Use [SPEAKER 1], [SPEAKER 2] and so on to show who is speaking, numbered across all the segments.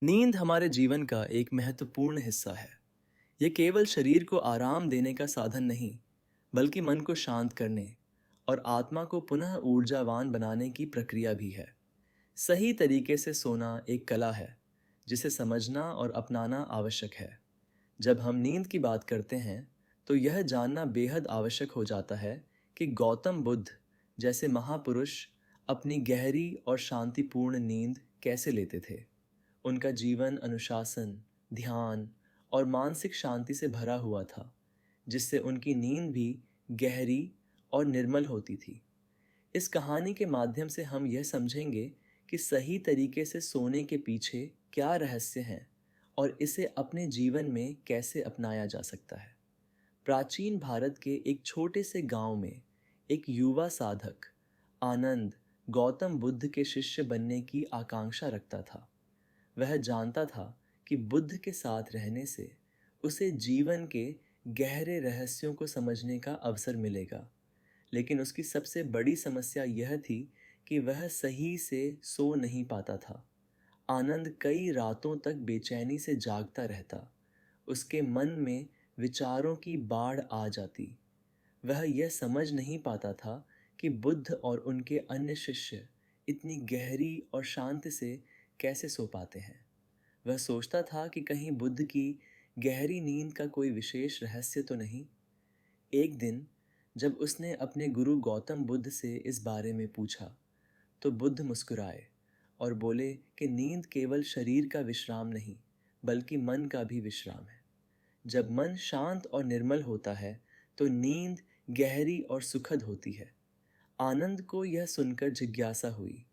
[SPEAKER 1] नींद हमारे जीवन का एक महत्वपूर्ण हिस्सा है। यह केवल शरीर को आराम देने का साधन नहीं, बल्कि मन को शांत करने और आत्मा को पुनः ऊर्जावान बनाने की प्रक्रिया भी है। सही तरीके से सोना एक कला है, जिसे समझना और अपनाना आवश्यक है। जब हम नींद की बात करते हैं, तो यह जानना बेहद आवश्यक हो जाता है कि गौतम बुद्ध जैसे महापुरुष अपनी गहरी और शांतिपूर्ण नींद कैसे लेते थे। उनका जीवन अनुशासन, ध्यान और मानसिक शांति से भरा हुआ था, जिससे उनकी नींद भी गहरी और निर्मल होती थी। इस कहानी के माध्यम से हम यह समझेंगे कि सही तरीके से सोने के पीछे क्या रहस्य हैं और इसे अपने जीवन में कैसे अपनाया जा सकता है। प्राचीन भारत के एक छोटे से गांव में एक युवा साधक आनंद गौतम बुद्ध के शिष्य बनने की आकांक्षा रखता था। वह जानता था कि बुद्ध के साथ रहने से उसे जीवन के गहरे रहस्यों को समझने का अवसर मिलेगा। लेकिन उसकी सबसे बड़ी समस्या यह थी कि वह सही से सो नहीं पाता था। आनंद कई रातों तक बेचैनी से जागता रहता। उसके मन में विचारों की बाढ़ आ जाती। वह यह समझ नहीं पाता था कि बुद्ध और उनके अन्य शिष्य इतनी गहरी और शांति से कैसे सो पाते हैं। वह सोचता था कि कहीं बुद्ध की गहरी नींद का कोई विशेष रहस्य तो नहीं। एक दिन जब उसने अपने गुरु गौतम बुद्ध से इस बारे में पूछा, तो बुद्ध मुस्कुराए और बोले कि नींद केवल शरीर का विश्राम नहीं, बल्कि मन का भी विश्राम है। जब मन शांत और निर्मल होता है, तो नींद गहरी और सुखद होती है। आनंद को यह सुनकर जिज्ञासा हुई।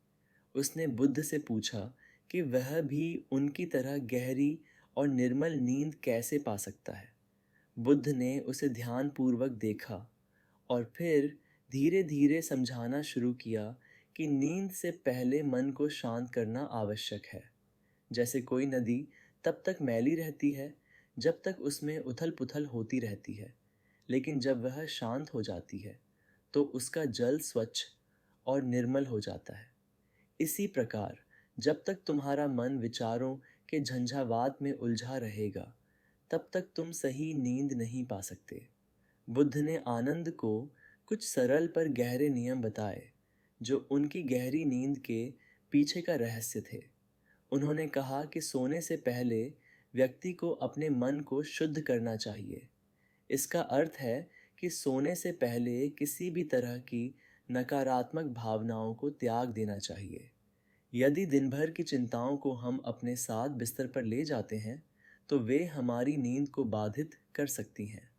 [SPEAKER 1] उसने बुद्ध से पूछा कि वह भी उनकी तरह गहरी और निर्मल नींद कैसे पा सकता है। बुद्ध ने उसे ध्यानपूर्वक देखा और फिर धीरे धीरे समझाना शुरू किया कि नींद से पहले मन को शांत करना आवश्यक है। जैसे कोई नदी तब तक मैली रहती है जब तक उसमें उथल पुथल होती रहती है, लेकिन जब वह शांत हो जाती है तो उसका जल स्वच्छ और निर्मल हो जाता है। इसी प्रकार जब तक तुम्हारा मन विचारों के झंझावात में उलझा रहेगा, तब तक तुम सही नींद नहीं पा सकते। बुद्ध ने आनंद को कुछ सरल पर गहरे नियम बताए, जो उनकी गहरी नींद के पीछे का रहस्य थे। उन्होंने कहा कि सोने से पहले व्यक्ति को अपने मन को शुद्ध करना चाहिए। इसका अर्थ है कि सोने से पहले किसी भी तरह की नकारात्मक भावनाओं को त्याग देना चाहिए। यदि दिन भर की चिंताओं को हम अपने साथ बिस्तर पर ले जाते हैं, तो वे हमारी नींद को बाधित कर सकती हैं।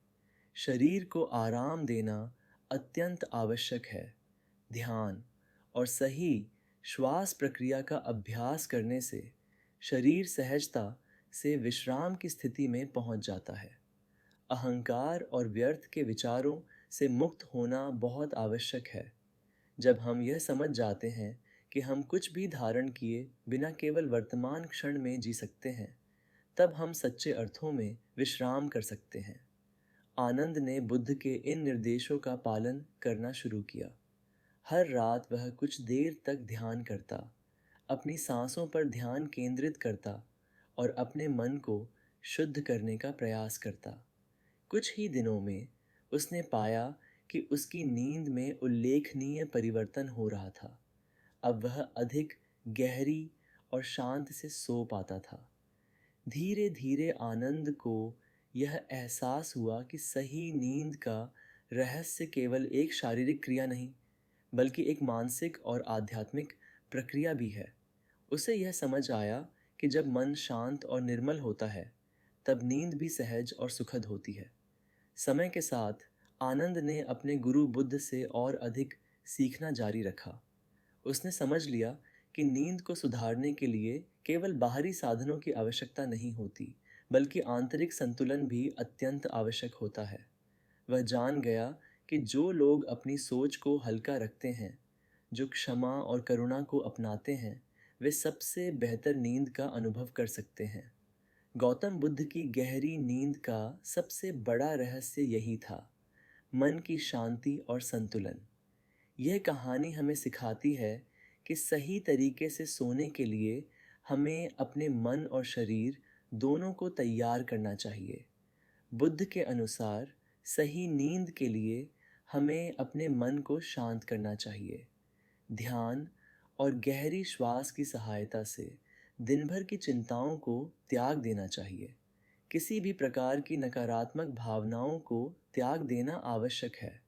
[SPEAKER 1] शरीर को आराम देना अत्यंत आवश्यक है। ध्यान और सही श्वास प्रक्रिया का अभ्यास करने से शरीर सहजता से विश्राम की स्थिति में पहुंच जाता है। अहंकार और व्यर्थ के विचारों से मुक्त होना बहुत आवश्यक है। जब हम यह समझ जाते हैं कि हम कुछ भी धारण किए बिना केवल वर्तमान क्षण में जी सकते हैं, तब हम सच्चे अर्थों में विश्राम कर सकते हैं। आनंद ने बुद्ध के इन निर्देशों का पालन करना शुरू किया। हर रात वह कुछ देर तक ध्यान करता, अपनी सांसों पर ध्यान केंद्रित करता और अपने मन को शुद्ध करने का प्रयास करता। कुछ ही दिनों में उसने पाया कि उसकी नींद में उल्लेखनीय परिवर्तन हो रहा था। अब वह अधिक गहरी और शांत से सो पाता था। धीरे धीरे आनंद को यह एहसास हुआ कि सही नींद का रहस्य केवल एक शारीरिक क्रिया नहीं, बल्कि एक मानसिक और आध्यात्मिक प्रक्रिया भी है। उसे यह समझ आया कि जब मन शांत और निर्मल होता है, तब नींद भी सहज और सुखद होती है। समय के साथ आनंद ने अपने गुरु बुद्ध से और अधिक सीखना जारी रखा। उसने समझ लिया कि नींद को सुधारने के लिए केवल बाहरी साधनों की आवश्यकता नहीं होती, बल्कि आंतरिक संतुलन भी अत्यंत आवश्यक होता है। वह जान गया कि जो लोग अपनी सोच को हल्का रखते हैं, जो क्षमा और करुणा को अपनाते हैं, वे सबसे बेहतर नींद का अनुभव कर सकते हैं। गौतम बुद्ध की गहरी नींद का सबसे बड़ा रहस्य यही था, मन की शांति और संतुलन। यह कहानी हमें सिखाती है कि सही तरीके से सोने के लिए हमें अपने मन और शरीर दोनों को तैयार करना चाहिए। बुद्ध के अनुसार सही नींद के लिए हमें अपने मन को शांत करना चाहिए। ध्यान और गहरी श्वास की सहायता से दिन भर की चिंताओं को त्याग देना चाहिए। किसी भी प्रकार की नकारात्मक भावनाओं को त्याग देना आवश्यक है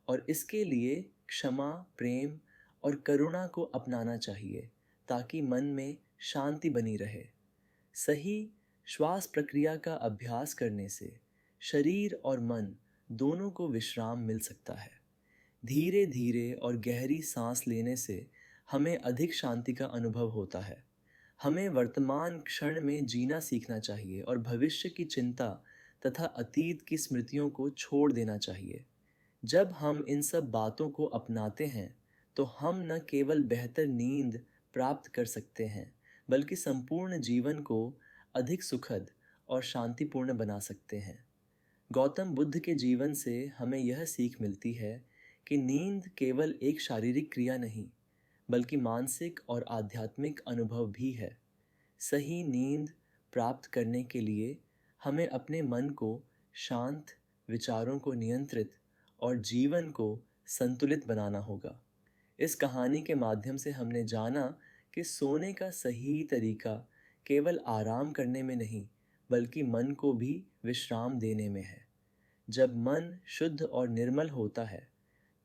[SPEAKER 1] और इसके लिए क्षमा, प्रेम और करुणा को अपनाना चाहिए ताकि मन में शांति बनी रहे। सही श्वास प्रक्रिया का अभ्यास करने से शरीर और मन दोनों को विश्राम मिल सकता है। धीरे धीरे और गहरी सांस लेने से हमें अधिक शांति का अनुभव होता है। हमें वर्तमान क्षण में जीना सीखना चाहिए और भविष्य की चिंता तथा अतीत की स्मृतियों को छोड़ देना चाहिए। जब हम इन सब बातों को अपनाते हैं तो हम न केवल बेहतर नींद प्राप्त कर सकते हैं बल्कि संपूर्ण जीवन को अधिक सुखद और शांतिपूर्ण बना सकते हैं। गौतम बुद्ध के जीवन से हमें यह सीख मिलती है कि नींद केवल एक शारीरिक क्रिया नहीं बल्कि मानसिक और आध्यात्मिक अनुभव भी है। सही नींद प्राप्त करने के लिए हमें अपने मन को शांत, विचारों को नियंत्रित और जीवन को संतुलित बनाना होगा। इस कहानी के माध्यम से हमने जाना कि सोने का सही तरीका केवल आराम करने में नहीं बल्कि मन को भी विश्राम देने में है। जब मन शुद्ध और निर्मल होता है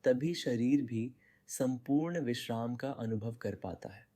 [SPEAKER 1] तभी शरीर भी संपूर्ण विश्राम का अनुभव कर पाता है।